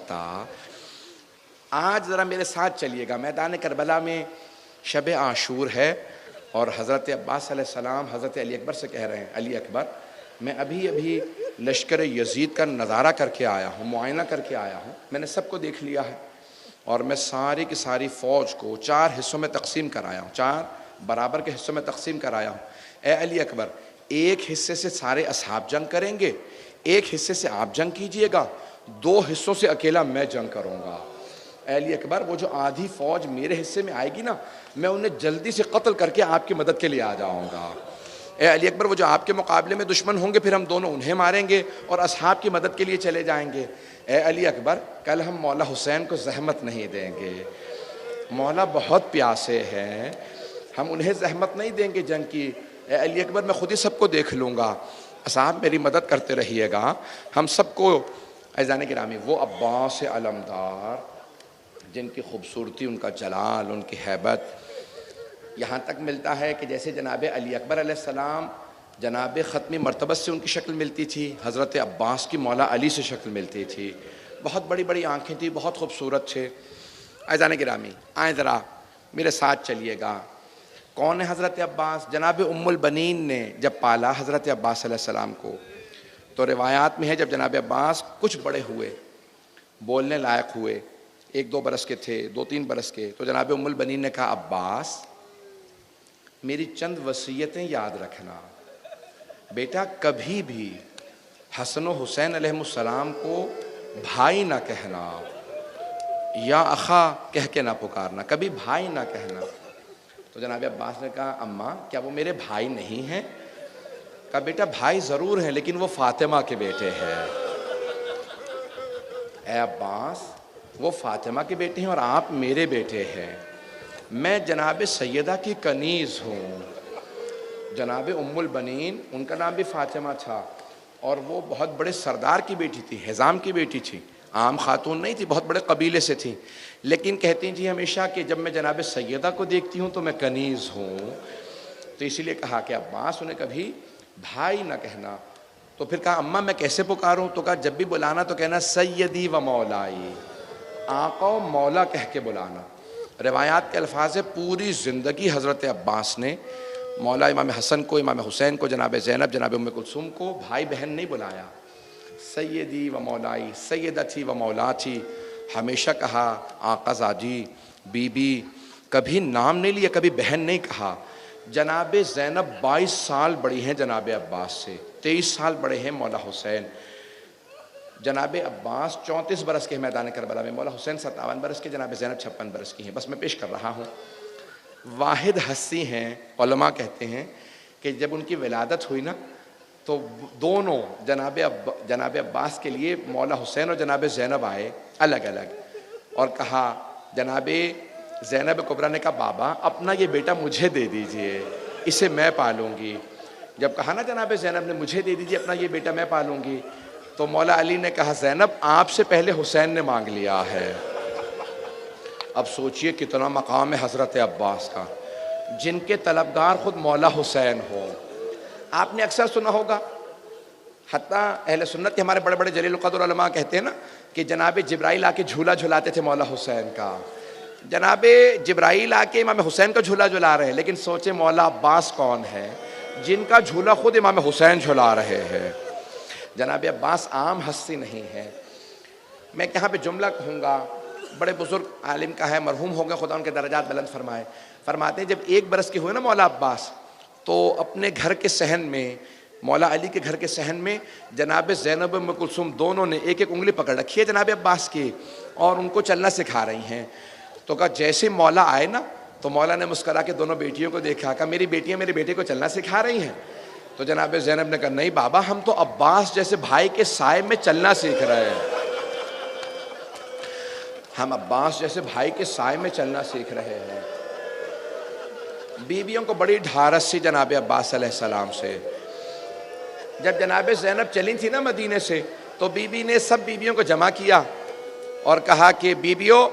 کرتا. آج ذرا میرے ساتھ چلیے گا. میدان کربلا میں شب عاشور ہے اور حضرت عباس علیہ السلام حضرت علی اکبر سے کہہ رہے ہیں, علی اکبر میں ابھی لشکر یزید کا نظارہ کر کے آیا ہوں, معائنہ کر کے آیا ہوں, میں نے سب کو دیکھ لیا ہے اور میں ساری کی ساری فوج کو 4 حصوں میں تقسیم کرایا ہوں, 4 برابر کے حصوں میں تقسیم کرایا ہوں. اے علی اکبر, ایک حصے سے سارے اصحاب جنگ کریں گے, ایک حصے سے آپ جنگ کیجئے گا, 2 حصوں سے اکیلا میں جنگ کروں گا. اے علی اکبر, وہ جو آدھی فوج میرے حصے میں آئے گی نا, میں انہیں جلدی سے قتل کر کے آپ کی مدد کے لیے آ جاؤں گا. اے علی اکبر, وہ جو آپ کے مقابلے میں دشمن ہوں گے پھر ہم دونوں انہیں ماریں گے اور اصحاب کی مدد کے لیے چلے جائیں گے. اے علی اکبر, کل ہم مولا حسین کو زحمت نہیں دیں گے, مولا بہت پیاسے ہیں, ہم انہیں زحمت نہیں دیں گے جنگ کی. اے علی اکبر, میں خود ہی سب کو دیکھ لوں گا, اصحاب میری مدد کرتے رہیے گا, ہم سب کو. عزیزان گرامی, وہ عباس علمدار جن کی خوبصورتی, ان کا جلال, ان کی ہیبت یہاں تک ملتا ہے کہ جیسے جناب علی اکبر علیہ السلام جناب ختمی مرتبت سے ان کی شکل ملتی تھی, حضرت عباس کی مولا علی سے شکل ملتی تھی. بہت بڑی بڑی آنکھیں تھیں, بہت خوبصورت تھے. عزیزان گرامی, آئیں ذرا میرے ساتھ چلیے گا. کون ہے حضرت عباس؟ جناب ام البنین نے جب پالا حضرت عباس علیہ السلام کو, تو روایات میں ہے جب جناب عباس کچھ بڑے ہوئے, بولنے لائق ہوئے, 1-2 برس کے تھے, 2-3 برس کے, تو جناب ام البنین نے کہا, عباس میری چند وصیتیں یاد رکھنا. بیٹا, کبھی بھی حسن و حسین علیہ السلام کو بھائی نہ کہنا, یا اخا کہہ کے نہ پکارنا, کبھی بھائی نہ کہنا. تو جناب عباس نے کہا, اماں کیا وہ میرے بھائی نہیں ہیں؟ کہا, بیٹا بھائی ضرور ہیں لیکن وہ فاطمہ کے بیٹے ہیں. اے عباس, وہ فاطمہ کے بیٹے ہیں اور آپ میرے بیٹے ہیں. میں جناب سیدہ کی کنیز ہوں. جناب ام البنین, ان کا نام بھی فاطمہ تھا اور وہ بہت بڑے سردار کی بیٹی تھی, حزام کی بیٹی تھی, عام خاتون نہیں تھی, بہت بڑے قبیلے سے تھی. لیکن کہتی تھی ہمیشہ کہ جب میں جناب سیدہ کو دیکھتی ہوں تو میں کنیز ہوں. تو اسی لیے کہا کہ عباس انہیں کبھی بھائی نہ کہنا. تو پھر کہا, اماں میں کیسے پکاروں؟ تو کہا, جب بھی بلانا تو کہنا سیدی و مولائی, آقا و مولا کہہ کے بلانا. روایات کے الفاظ ہے, پوری زندگی حضرت عباس نے مولا امام حسن کو, امام حسین کو, جناب زینب, جناب ام کلثوم کو بھائی بہن نہیں بلایا, سیدی و مولائی, سیدتی و مولاتی ہمیشہ کہا. آقا زادی, بی بی, کبھی نام نہیں لیا, کبھی بہن نہیں کہا. جناب زینب 22 سال بڑی ہیں جناب عباس سے, 23 سال بڑے ہیں مولا حسین. جناب عباس 34 برس کے میدان کربلا میں, مولا حسین 57 برس کے, جناب زینب 56 برس کی ہیں. بس میں پیش کر رہا ہوں. واحد ہستی ہیں, علماء کہتے ہیں کہ جب ان کی ولادت ہوئی نا تو دونوں جناب عباس کے لیے مولا حسین اور جناب زینب آئے الگ الگ اور کہا, جناب زینب کبریٰ نے کہا, بابا اپنا یہ بیٹا مجھے دے دیجئے, اسے میں پالوں گی. جب کہا نا جناب زینب نے, مجھے دے دیجئے اپنا یہ بیٹا میں پالوں گی, تو مولا علی نے کہا, زینب آپ سے پہلے حسین نے مانگ لیا ہے. اب سوچئے کتنا مقام ہے حضرت عباس کا, جن کے طلبگار خود مولا حسین ہو. آپ نے اکثر سنا ہوگا, حتیٰ اہل سنت کے ہمارے بڑے بڑے جلیل القدر علماء کہتے ہیں نا کہ جناب جبرائیل آ کے جھولا جھلاتے تھے مولا حسین کا. جناب جبرائیل آ کے امام حسین کا جھولا جھلا رہے ہیں, لیکن سوچے مولا عباس کون ہے جن کا جھولا خود امام حسین جھلا رہے ہیں. جناب عباس عام ہستی نہیں ہے. میں یہاں پہ جملہ کہوں گا, بڑے بزرگ عالم کا ہے, مرحوم ہو گئے, خدا ان کے درجات بلند فرمائے. فرماتے ہیں جب 1 برس کے ہوئے نا مولا عباس, تو اپنے گھر کے صحن میں, مولا علی کے گھر کے صحن میں, جناب زینب ام کلثوم دونوں نے 1-1 انگلی پکڑ رکھی ہے جناب عباس کی اور ان کو چلنا سکھا رہی ہیں. تو کہا جیسے مولا آئے نا تو مولا نے مسکرا کے دونوں بیٹیوں کو دیکھا, کہا میری بیٹیاں میرے بیٹے کو چلنا سکھا رہی ہیں. تو جناب زینب نے کہا, نہیں بابا, ہم تو عباس جیسے بھائی کے سائے میں چلنا سیکھ رہے ہیں, ہم عباس جیسے بھائی کے سائے میں چلنا سیکھ رہے ہیں. بیویوں کو بڑی ڈھارس سی جناب عباس علیہ السلام سے. جب جناب زینب چلی تھی نا مدینے سے, تو بی بی نے سب بیویوں کو جمع کیا اور کہا کہ بیویوں,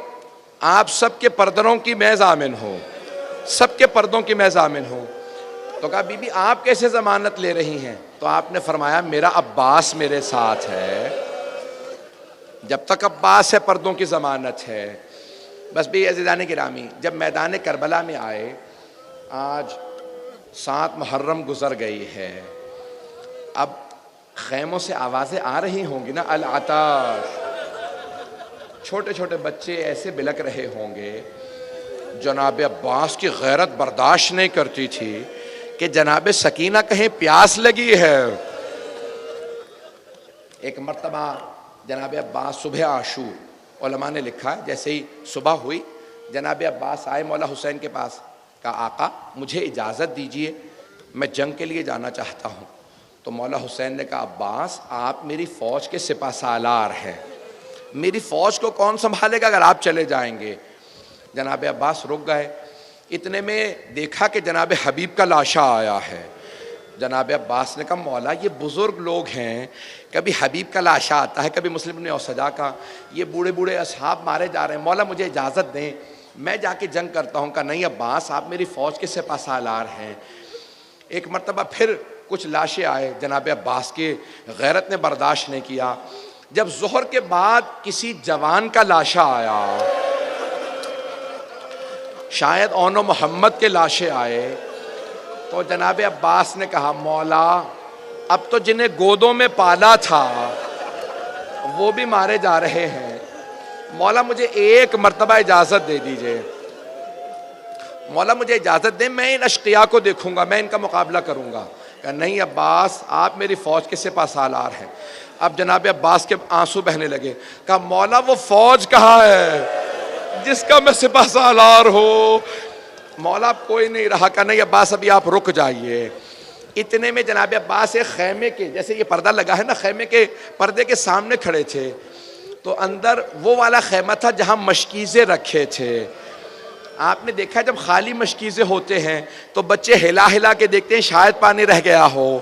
آپ سب کے پردوں کی میں ضامن ہوں, سب کے پردوں کی میں ضامن ہوں. تو کہا, بی بی آپ کیسے ضمانت لے رہی ہیں؟ تو آپ نے فرمایا, میرا عباس میرے ساتھ ہے. جب تک عباس ہے پردوں کی ضمانت ہے. بس بھی عزیزان گرامی، جب میدان کربلا میں آئے، آج 7 محرم گزر گئی ہے، اب خیموں سے آوازیں آ رہی ہوں گی نا، العطاش، چھوٹے چھوٹے بچے ایسے بلک رہے ہوں گے. جناب عباس کی غیرت برداشت نہیں کرتی تھی کہ جناب سکینہ کہیں پیاس لگی ہے. ایک مرتبہ جناب عباس صبح عاشور، علماء نے لکھا ہے جیسے ہی صبح ہوئی جناب عباس آئے مولا حسین کے پاس، کہا آقا مجھے اجازت دیجئے، میں جنگ کے لیے جانا چاہتا ہوں. تو مولا حسین نے کہا عباس آپ میری فوج کے سپہ سالار ہیں، میری فوج کو کون سنبھالے گا اگر آپ چلے جائیں گے. جناب عباس رک گئے. اتنے میں دیکھا کہ جناب حبیب کا لاشا آیا ہے. جناب عباس نے کہا مولا یہ بزرگ لوگ ہیں، کبھی حبیب کا لاشا آتا ہے، کبھی مسلم بن اوسجا کا، یہ بوڑھے بوڑھے اصحاب مارے جا رہے ہیں، مولا مجھے اجازت دیں میں جا کے جنگ کرتا ہوں. کہا نہیں عباس آپ میری فوج کے سپہ سالار ہیں. ایک مرتبہ پھر کچھ لاشیں آئے، جناب عباس کے غیرت نے برداشت نہیں کیا. جب ظہر کے بعد کسی جوان کا لاشا آیا، شاید اون و محمد کے لاشیں آئے، تو جناب عباس نے کہا مولا اب تو جنہیں گودوں میں پالا تھا وہ بھی مارے جا رہے ہیں، مولا مجھے ایک مرتبہ اجازت دے دیجئے، مولا مجھے اجازت دیں میں ان اشقیاء کو دیکھوں گا، میں ان کا مقابلہ کروں گا. کہا نہیں عباس آپ میری فوج کے سپہ سالار ہیں. اب جناب عباس کے آنسو بہنے لگے. کہا مولا وہ فوج کہاں ہے جس کا میں سپہ سالار ہوں؟ مولا کوئی نہیں رہا. کہا نہیں عباس ابھی آپ رک جائیے. اتنے میں جناب عباس ایک خیمے کے، جیسے یہ پردہ لگا ہے نا، خیمے کے پردے کے سامنے کھڑے تھے، تو اندر وہ والا خیمہ تھا جہاں مشکیزیں رکھے تھے. آپ نے دیکھا جب خالی مشکیزیں ہوتے ہیں تو بچے ہلا ہلا کے دیکھتے ہیں شاید پانی رہ گیا ہو.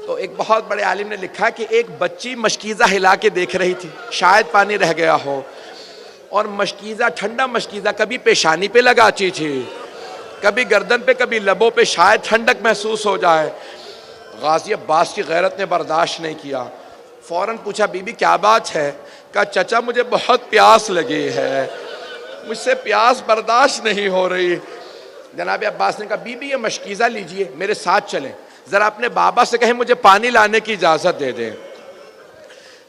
تو ایک بہت بڑے عالم نے لکھا کہ ایک بچی مشکیزہ ہلا کے دیکھ رہی تھی شاید پانی رہ گیا ہو، اور مشکیزہ ٹھنڈا مشکیزہ کبھی پیشانی پہ لگاتی تھی، کبھی گردن پہ، کبھی لبوں پہ، شاید ٹھنڈک محسوس ہو جائے. غازی عباس کی غیرت نے برداشت نہیں کیا، فوراً پوچھا بی بی کیا بات ہے؟ کہا چچا مجھے بہت پیاس لگی ہے، مجھ سے پیاس برداشت نہیں ہو رہی. جناب عباس نے کہا بی بی یہ مشکیزہ لیجئے میرے ساتھ چلیں، ذرا اپنے بابا سے کہیں مجھے پانی لانے کی اجازت دے دیں.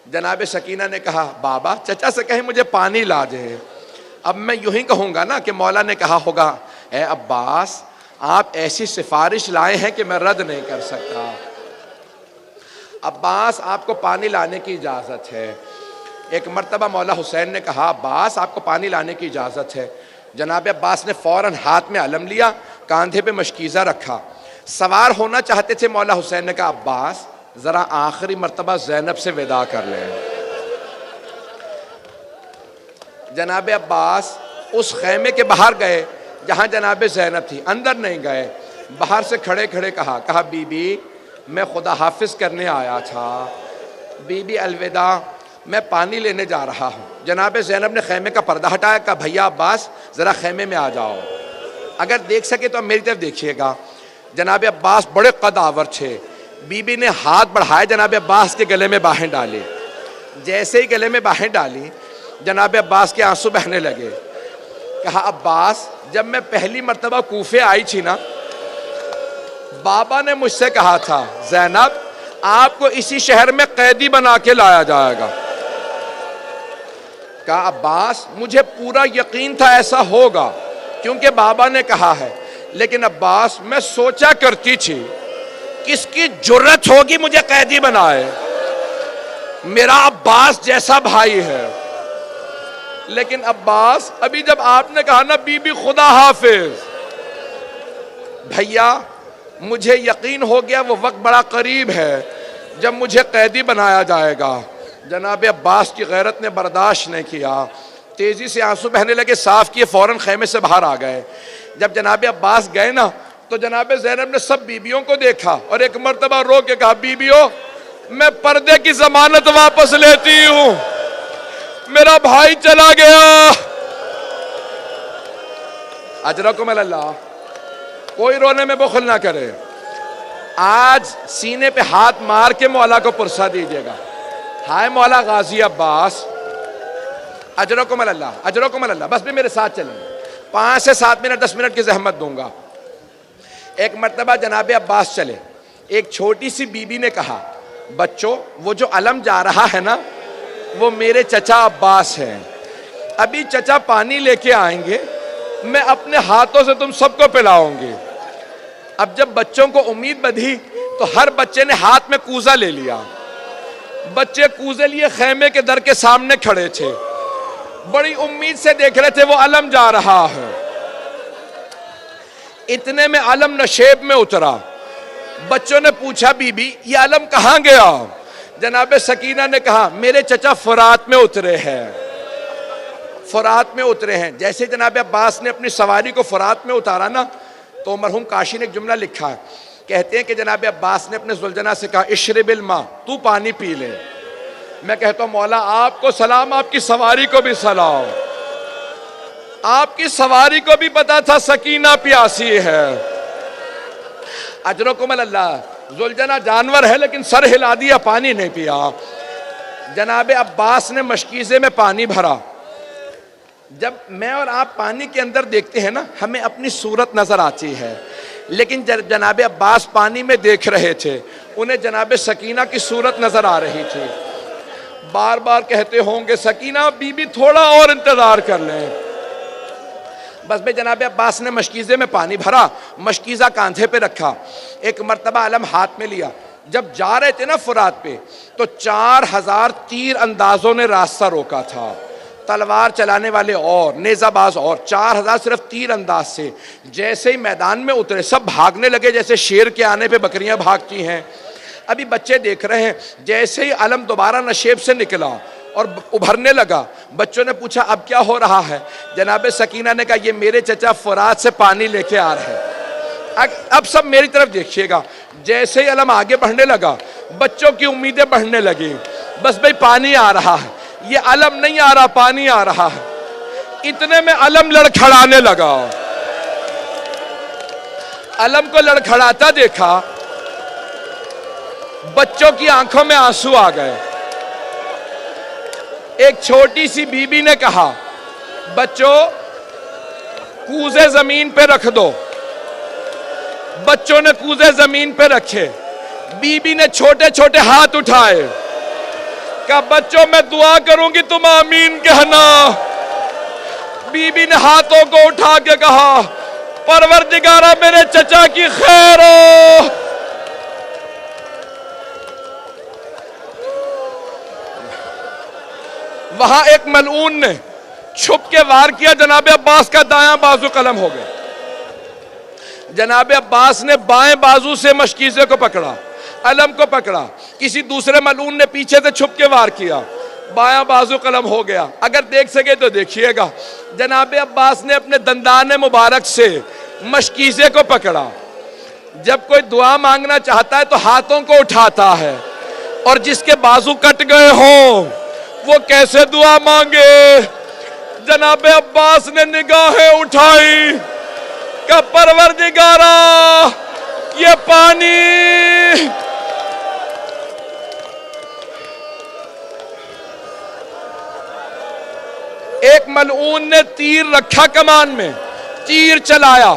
جناب سکینہ نے کہا بابا چچا سے کہیں مجھے پانی لا دیں. اب میں یوں ہی کہوں گا نا کہ مولا نے کہا ہوگا اے عباس آپ ایسی سفارش لائے ہیں کہ میں رد نہیں کر سکتا. عباس آپ کو پانی لانے کی اجازت ہے. ایک مرتبہ مولا حسین نے کہا عباس آپ کو پانی لانے کی اجازت ہے. جناب عباس نے فوراً ہاتھ میں علم لیا، کاندھے پہ مشکیزہ رکھا، سوار ہونا چاہتے تھے. مولا حسین نے کہا عباس ذرا آخری مرتبہ زینب سے وداع کر لیں. جناب عباس اس خیمے کے باہر گئے جہاں جناب زینب تھی، اندر نہیں گئے، باہر سے کھڑے کھڑے کہا بی بی میں خدا حافظ کرنے آیا تھا، بی بی الوداع میں پانی لینے جا رہا ہوں. جناب زینب نے خیمے کا پردہ ہٹایا، کہا بھیا عباس ذرا خیمے میں آ جاؤ، اگر دیکھ سکے تو میری طرف دیکھیے گا. جناب عباس بڑے قد آور تھے. بی بی نے ہاتھ بڑھائے جناب عباس کے گلے میں باہیں ڈالی. جیسے ہی گلے میں باہیں ڈالی جناب عباس کے آنسو بہنے لگے. کہا عباس جب میں پہلی مرتبہ کوفے آئی تھی نا، بابا نے مجھ سے کہا تھا زینب آپ کو اسی شہر میں قیدی بنا کے لایا جائے گا. کہا عباس مجھے پورا یقین تھا ایسا ہوگا کیونکہ بابا نے کہا ہے، لیکن عباس میں سوچا کرتی تھی کس کی جرت ہوگی مجھے قیدی بنائے، میرا عباس جیسا بھائی ہے. لیکن عباس ابھی جب آپ نے کہا نا بی بی خدا حافظ، بھیا مجھے یقین ہو گیا وہ وقت بڑا قریب ہے جب مجھے قیدی بنایا جائے گا. جناب عباس کی غیرت نے برداشت نہیں کیا، تیزی سے آنسو بہنے لگے، صاف کیے، فوراً خیمے سے باہر آ گئے. جب جناب عباس گئے نا تو جناب زینب نے سب بیبیوں کو دیکھا اور ایک مرتبہ رو کے کہا بیبیوں میں پردے کی ضمانت واپس لیتی ہوں، میرا بھائی چلا گیا. اجرکم اللہ. کوئی رونے میں بخل نہ کرے. آج سینے پہ ہاتھ مار کے مولا کو پرسہ دیجیے گا، ہائے مولا غازی عباس اجرکم اللہ، اجرکم اللہ، بس بھی میرے ساتھ چلیں، 5 سے 7 منٹ 10 منٹ کی زحمت دوں گا۔ ایک مرتبہ جناب عباس چلے، ایک چھوٹی سی بی بی نے کہا بچوں وہ جو علم جا رہا ہے نا وہ میرے چچا عباس ہیں، ابھی چچا پانی لے کے آئیں گے، میں اپنے ہاتھوں سے تم سب کو پلاؤں گی۔ اب جب بچوں کو امید بدھی تو ہر بچے نے ہاتھ میں کوزہ لے لیا، بچے کوزے لیے خیمے کے در کے سامنے کھڑے تھے، بڑی امید سے دیکھ رہے تھے وہ علم جا رہا ہے۔ اتنے میں علم نشیب میں اترا، بچوں نے پوچھا بی بی یہ علم کہاں گیا؟ جناب سکینہ نے کہا میرے چچا فرات میں اترے ہیں، فرات میں اترے ہیں۔ جیسے جناب عباس نے اپنی سواری کو فرات میں اتارا نا تو مرحوم کاشی نے ایک جملہ لکھا ہے، کہتے ہیں کہ جناب عباس نے اپنے زلجنہ سے کہا اشرب الماء، تو پانی پی لے۔ میں کہتا ہوں مولا آپ کو سلام، آپ کی سواری کو بھی سلام، آپ کی سواری کو بھی پتا تھا سکینہ پیاسی ہے۔ اجرکم اللہ، زلجنہ جانور ہے لیکن سر ہلا دیا، پانی نہیں پیا۔ جناب عباس نے مشکیزے میں پانی بھرا۔ جب میں اور آپ پانی کے اندر دیکھتے ہیں نا ہمیں اپنی صورت نظر آتی ہے، لیکن جناب عباس پانی میں دیکھ رہے تھے، انہیں جناب سکینہ کی صورت نظر آ رہی تھی۔ بار بار کہتے ہوں گے سکینہ بی بی تھوڑا اور انتظار کر لیں۔ بس میں جناب عباس نے مشکیزے میں پانی بھرا، مشکیزہ کاندھے پہ رکھا، ایک مرتبہ علم ہاتھ میں لیا۔ جب جا رہے تھے نا فرات پہ تو 4000 تیر اندازوں نے راستہ روکا تھا، تلوار چلانے والے اور نیزہ باز اور 4000 صرف تیر انداز سے۔ جیسے ہی میدان میں اترے سب بھاگنے لگے جیسے شیر کے آنے پہ بکریاں بھاگتی ہیں۔ ابھی بچے دیکھ رہے ہیں، جیسے ہی علم دوبارہ نشیب سے نکلا اور ابھرنے لگا، بچوں نے پوچھا اب کیا ہو رہا ہے؟ جناب سکینہ نے کہا یہ میرے چچا فرات سے پانی لے کے آ رہے ہیں۔ اب سب میری طرف دیکھیے گا، جیسے ہی علم آگے بڑھنے لگا بچوں کی امیدیں بڑھنے لگی، بس بھئی پانی آ رہا ہے، یہ علم نہیں آ رہا پانی آ رہا ہے۔ اتنے میں علم لڑکھڑانے لگا، علم کو لڑکھڑاتا دیکھا، بچوں کی آنکھوں میں آنسو آ گئے۔ ایک چھوٹی سی بی بی نے کہا بچوں کوزے زمین پہ رکھ دو۔ بچوں نے کوزے زمین پہ رکھے، بی بی نے چھوٹے چھوٹے ہاتھ اٹھائے، کہا بچوں میں دعا کروں گی تم آمین کہنا۔ بی بی نے ہاتھوں کو اٹھا کے کہا پروردگارہ میرے چچا کی خیر ہو۔ وہاں ایک ملعون نے چھپ کے وار کیا، جناب عباس کا دایاں بازو قلم ہو گیا۔ جناب عباس نے بائیں بازو سے مشکیزے کو پکڑا، علم کو پکڑا، کسی دوسرے ملعون نے پیچھے سے چھپ کے وار کیا، بایاں بازو قلم ہو گیا۔ اگر دیکھ سکے تو دیکھیے گا، جناب عباس نے اپنے دندان مبارک سے مشکیزے کو پکڑا۔ جب کوئی دعا مانگنا چاہتا ہے تو ہاتھوں کو اٹھاتا ہے، اور جس کے بازو کٹ گئے ہوں وہ کیسے دعا مانگے؟ جناب عباس نے نگاہیں اٹھائی کہ پروردگارہ یہ پانی ایک ملعون نے تیر رکھا کمان میں، تیر چلایا،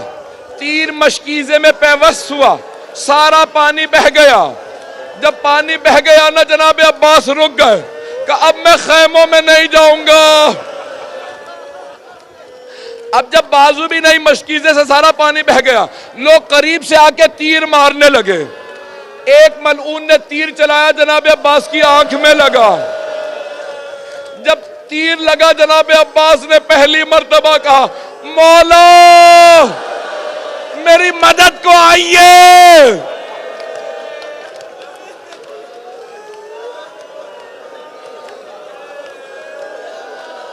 تیر مشکیزے میں پیوست ہوا، سارا پانی بہہ گیا۔ جب پانی بہہ گیا نا جناب عباس رک گئے کہ اب میں خیموں میں نہیں جاؤں گا۔ اب جب بازو بھی نہیں، مشکیزے سے سارا پانی بہہ گیا، لوگ قریب سے آ کے تیر مارنے لگے۔ ایک ملعون نے تیر چلایا، جناب عباس کی آنکھ میں لگا۔ جب تیر لگا جناب عباس نے پہلی مرتبہ کہا مولا میری مدد کو آئیے۔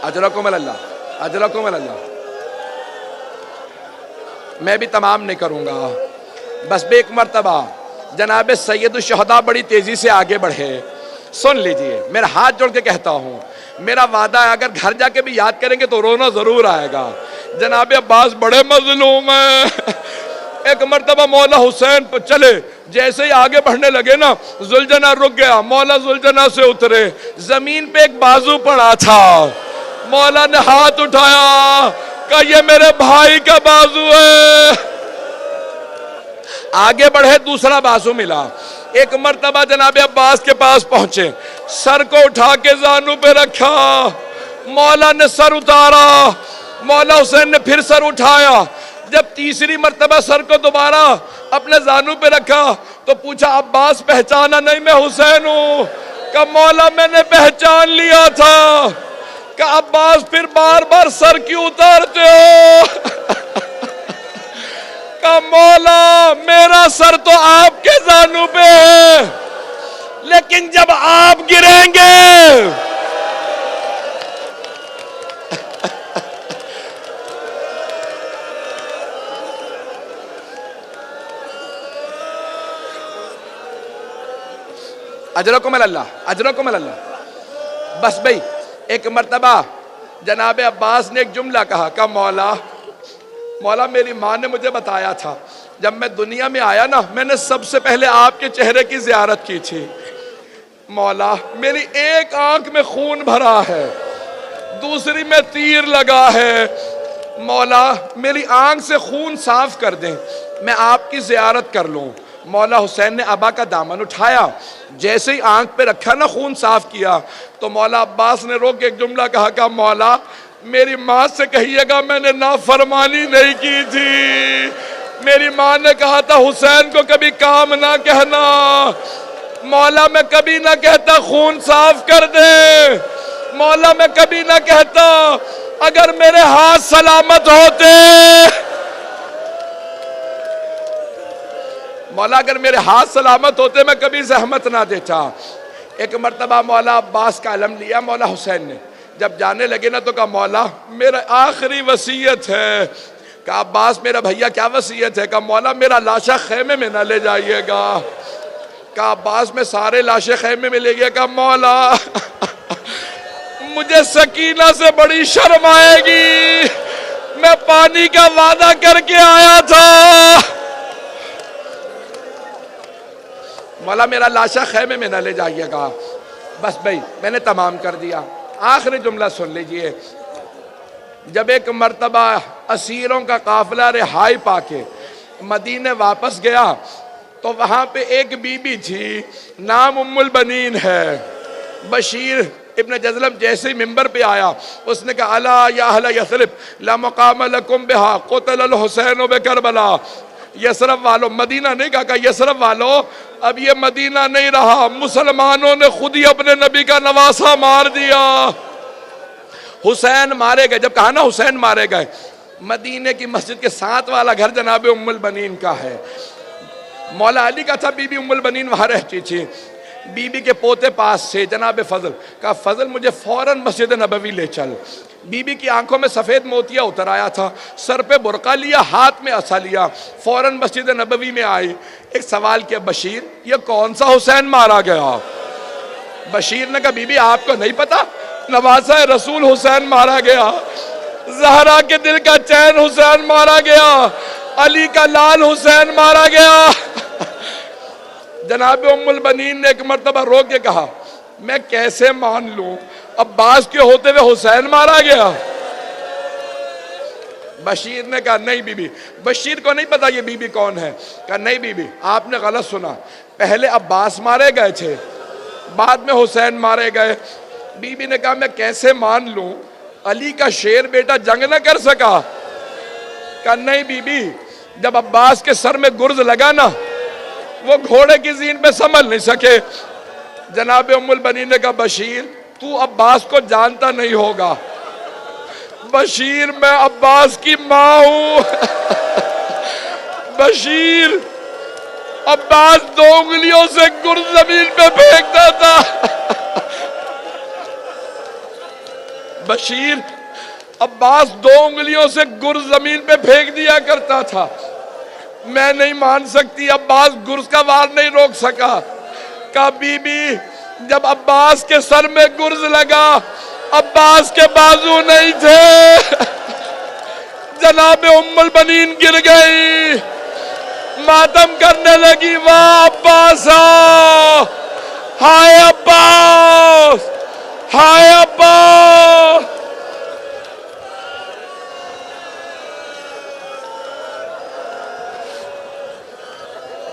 اجرکم اللہ، اجرکم اللہ۔ میں بھی تمام نہیں کروں گا، بس بے ایک مرتبہ جناب سید الشہداء بڑی تیزی سے آگے بڑھے۔ سن لیجئے، میرا ہاتھ جوڑ کے کہتا ہوں، میرا وعدہ ہے اگر گھر جا کے بھی یاد کریں گے تو رونا ضرور آئے گا۔ جناب عباس بڑے مظلوم ہیں۔ ایک مرتبہ مولا حسین پر چلے، جیسے ہی آگے بڑھنے لگے نا زلجنہ رک گیا، مولا زلجنہ سے اترے، زمین پہ ایک بازو پڑا تھا، مولا نے ہاتھ اٹھایا کہ یہ میرے بھائی کا بازو ہے. آگے بڑھے دوسرا بازو ملا. ایک مرتبہ جناب عباس کے پاس پہنچے, سر کو اٹھا کے زانو پہ رکھا, مولا نے سر اتارا, مولا حسین نے پھر سر اٹھایا. جب تیسری مرتبہ سر کو دوبارہ اپنے زانو پہ رکھا تو پوچھا عباس پہچانا نہیں میں حسین ہوں؟ کہ مولا میں نے پہچان لیا تھا. کہ عباس پھر بار بار سر کیوں اتارتے ہو؟ کہ مولا میرا سر تو آپ کے زانو پہ ہے, لیکن جب آپ گریں گے اجرکم اللہ, اجرکم اللہ. بس بھئی ایک مرتبہ جناب عباس نے ایک جملہ کہا کہ مولا میری ماں نے مجھے بتایا تھا جب میں دنیا میں آیا نا میں نے سب سے پہلے آپ کے چہرے کی زیارت کی تھی. مولا میری ایک آنکھ میں خون بھرا ہے, دوسری میں تیر لگا ہے, مولا میری آنکھ سے خون صاف کر دیں میں آپ کی زیارت کر لوں. مولا حسین نے ابا کا دامن اٹھایا, جیسے ہی آنکھ پہ رکھا نا خون صاف کیا تو مولا عباس نے روک ایک جملہ کہا کہ مولا میری ماں سے کہیے گا میں نے نافرمانی نہیں کی تھی. میری ماں نے کہا تھا حسین کو کبھی کام نہ کہنا, مولا میں کبھی نہ کہتا خون صاف کر دے, مولا میں کبھی نہ کہتا اگر میرے ہاتھ سلامت ہوتے, مولا اگر میرے ہاتھ سلامت ہوتے میں کبھی زحمت نہ دیتا. ایک مرتبہ مولا عباس کا علم لیا مولا حسین نے, جب جانے لگے نا تو کہا مولا میرا آخری وصیت ہے. کہا عباس میرا بھیا کیا وصیت ہے؟ کہا مولا میرا لاشا خیمے میں نہ لے جائیے گا. کہا عباس میں سارے لاشے خیمے میں لے گیا. کہا مولا مجھے سکینہ سے بڑی شرم آئے گی, میں پانی کا وعدہ کر کے آیا تھا. مولا میرا لاشا خیمے میں نہ لے جائیے گا. بس بھئی میں نے تمام کر دیا. آخری جملہ سن لیجئے. جب ایک مرتبہ اسیروں کا قافلہ رہائی پا کے مدینے واپس گیا تو وہاں پہ ایک بی بی تھی, نام ام البنین ہے. بشیر ابن جزلم جیسے ہی ممبر پہ آیا اس نے کہا الا یا اہل یثرب لا مقام لکم بہا قتل الحسین بکربلا. یثرب والو, مدینہ نہیں کہا, کہ یثرب والو اب یہ مدینہ نہیں رہا, مسلمانوں نے خود ہی اپنے نبی کا نواسہ مار دیا. حسین مارے گئے. جب کہا نا حسین مارے گئے, مدینے کی مسجد کے ساتھ والا گھر جناب ام البنین کا ہے. مولا علی کا تھا, بی بی ام البنین وہاں رہتی تھی. بی بی کے پوتے پاس سے جناب فضل, کہا فضل مجھے فوراً مسجد نبوی لے چل. بی بی کی آنکھوں میں سفید موتیا اتر آیا تھا, سر پہ برقع لیا, ہاتھ میں عصا لیا, فوراً مسجد نبوی میں آئی. ایک سوال کیا, بشیر یہ کون سا حسین مارا گیا؟ بشیر نے کہا بی بی آپ کو نہیں پتا, نواسہ رسول حسین مارا گیا, زہرا کے دل کا چین حسین مارا گیا, علی کا لال حسین مارا گیا. جناب ام البنین نے ایک مرتبہ رو کے کہا میں کیسے مان لوں عباس کے ہوتے ہوئے حسین مارا گیا؟ بشیر نے کہا نہیں بی بی, بشیر کو نہیں پتا یہ بی بی کون ہے. کہا نہیں بی بی آپ نے غلط سنا, پہلے عباس مارے گئے تھے بعد میں حسین مارے گئے. بی بی نے کہا میں کیسے مان لوں, علی کا شیر بیٹا جنگ نہ کر سکا؟ کہا نہیں بی بی جب عباس کے سر میں گرز لگا نا وہ گھوڑے کی زین پہ سنبھل نہیں سکے. جناب ام البنین نے کہا بشیر تو عباس کو جانتا نہیں ہوگا. بشیر میں عباس کی ماں ہوں. بشیر عباس 2 انگلیوں سے گرز زمین پہ پھینکتا تھا. بشیر عباس 2 انگلیوں سے گرز زمین پہ پھینک دیا کرتا تھا. میں نہیں مان سکتی عباس گرز کا وار نہیں روک سکا. کہا بی بی جب عباس کے سر میں گرز لگا عباس کے بازو نہیں تھے. جناب ام البنین گر گئی, ماتم کرنے لگی, واہ عباسا, ہائے عباس, ہائے عباس,